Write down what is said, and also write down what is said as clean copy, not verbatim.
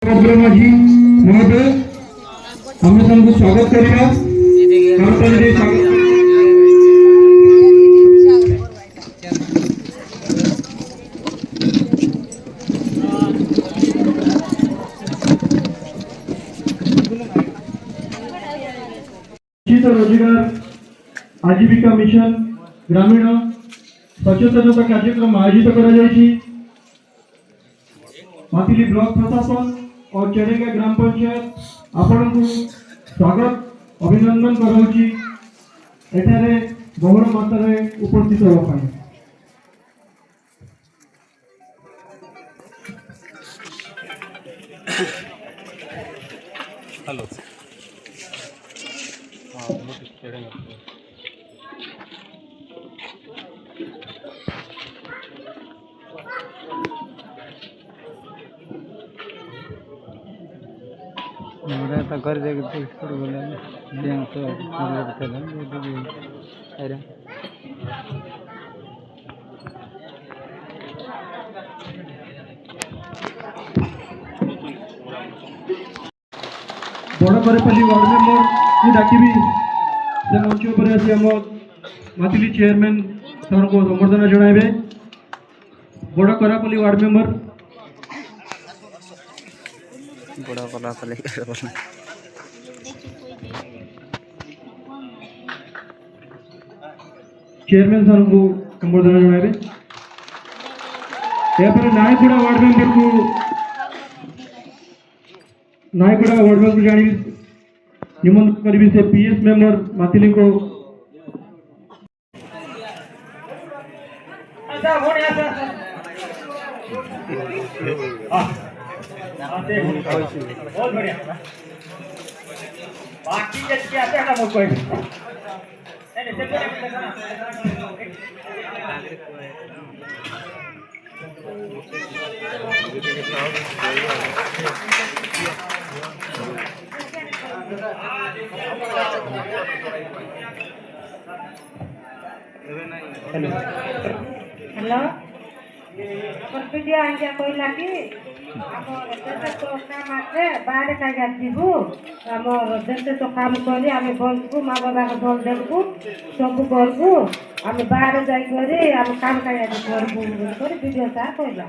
माझी महोदय आम्ही तुमचं स्वागत करूया। रोजगार आजीविका मिशन ग्रामीण सचेतनता कार्यक्रम आयोजित मातिली ब्लॉक प्रशासन और चेरेगा ग्राम पंचायत आपण को स्वागत अभिनंदन कराउची एठारे बहुल मात्रा उपस्थित होगा। हेलो तो घर जाके थोड़ी बोला बैंक तो बता अरे बड़ करेपल्ली वार्ड मेंबर को डाकिबी से मंच पर आसी आम मातिली चेयरमैन सर को संबर्धना जणाइबे। बड़ करेपल्ली वार्ड मेंबर बड़ा वाला चले चेयरमैन सर को संबर्धना जणाइबे। यापर नायकगुड़ा वार्ड मेंबर को जानी निमंत्रण करी से पीएस मेंबर मातिली को बहुत बढ़िया बाकी जैसे आते हैं ना मुझको हेलो वीडियो आज्ञा कहला कि देश तो काम आसे बाहर का जीवु आम देश तो काम करी आम बंचबू माँ बाबा को भल देबू सब करबू आम बाहर जाकर आम काम का करबू वीडियो सार कहला।